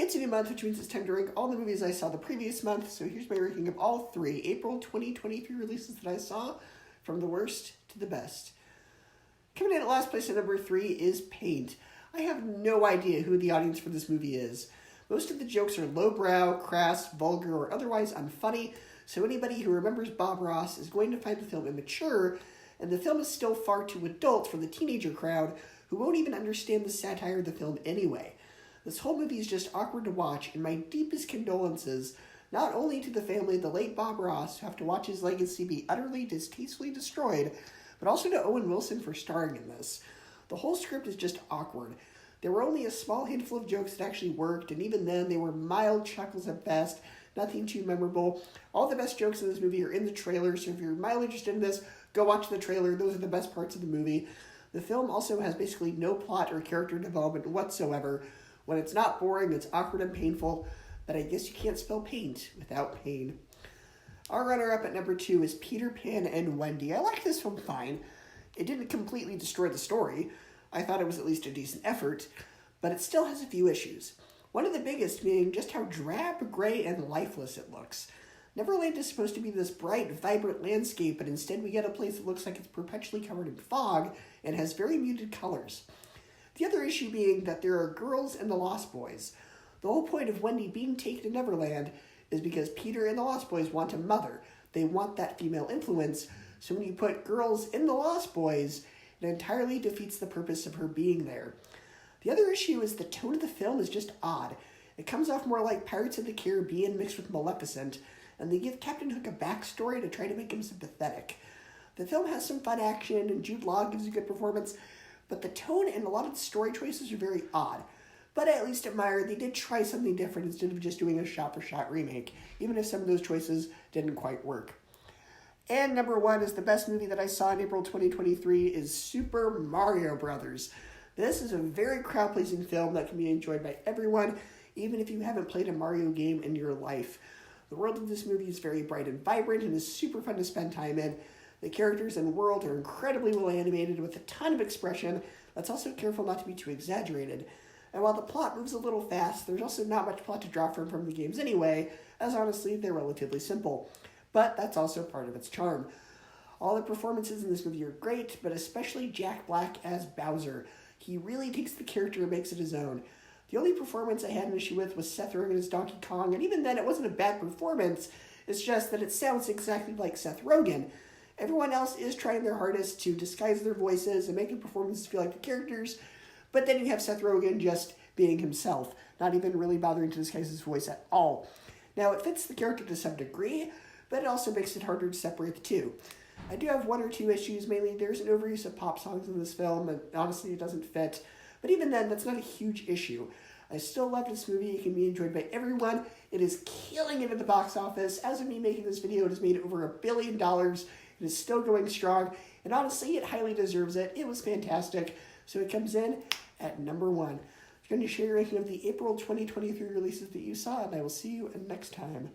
It's a new month, which means it's time to rank all the movies I saw the previous month. So here's my ranking of all 3 April 2023 releases that I saw, from the worst to the best. Coming in at last place at number 3 is Paint. I have no idea who the audience for this movie is. Most of the jokes are lowbrow, crass, vulgar, or otherwise unfunny, so anybody who remembers Bob Ross is going to find the film immature, and the film is still far too adult for the teenager crowd who won't even understand the satire of the film anyway. This whole movie is just awkward to watch, and my deepest condolences not only to the family of the late Bob Ross, who have to watch his legacy be utterly distastefully destroyed, but also to Owen Wilson for starring in this. The whole script is just awkward. There were only a small handful of jokes that actually worked, and even then they were mild chuckles at best, nothing too memorable. All the best jokes in this movie are in the trailer, so if you're mildly interested in this, go watch the trailer. Those are the best parts of the movie. The film also has basically no plot or character development whatsoever. When it's not boring, it's awkward and painful, but I guess you can't spell paint without pain. Our runner-up at number 2 is Peter Pan and Wendy. I like this film fine. It didn't completely destroy the story. I thought it was at least a decent effort, but it still has a few issues. One of the biggest being just how drab, gray, and lifeless it looks. Neverland is supposed to be this bright, vibrant landscape, but instead we get a place that looks like it's perpetually covered in fog and has very muted colors. The other issue being that there are girls and the Lost Boys. The whole point of Wendy being taken to Neverland is because Peter and the Lost Boys want a mother. They want that female influence, so when you put girls in the Lost Boys, it entirely defeats the purpose of her being there. The other issue is the tone of the film is just odd. It comes off more like Pirates of the Caribbean mixed with Maleficent, and they give Captain Hook a backstory to try to make him sympathetic. The film has some fun action, and Jude Law gives a good performance, but the tone and a lot of the story choices are very odd. But I at least admire they did try something different instead of just doing a shot-for-shot remake, even if some of those choices didn't quite work. And number 1 is the best movie that I saw in April 2023 is Super Mario Brothers. This is a very crowd-pleasing film that can be enjoyed by everyone, even if you haven't played a Mario game in your life. The world of this movie is very bright and vibrant and is super fun to spend time in. The characters and world are incredibly well animated with a ton of expression that's also careful not to be too exaggerated. And while the plot moves a little fast, there's also not much plot to draw from the games anyway, as honestly they're relatively simple. But that's also part of its charm. All the performances in this movie are great, but especially Jack Black as Bowser. He really takes the character and makes it his own. The only performance I had an issue with was Seth Rogen as Donkey Kong, and even then it wasn't a bad performance, it's just that it sounds exactly like Seth Rogen. Everyone else is trying their hardest to disguise their voices and make the performances feel like the characters, but then you have Seth Rogen just being himself, not even really bothering to disguise his voice at all. Now, it fits the character to some degree, but it also makes it harder to separate the two. I do have 1 or 2 issues. Mainly, there's an overuse of pop songs in this film, and honestly, it doesn't fit. But even then, that's not a huge issue. I still love this movie. It can be enjoyed by everyone. It is killing it at the box office. As of me making this video, it has made over $1 billion. It is still going strong, and honestly, it highly deserves it. It was fantastic. So it comes in at number 1. I'm going to share your ranking of the April 2023 releases that you saw, and I will see you next time.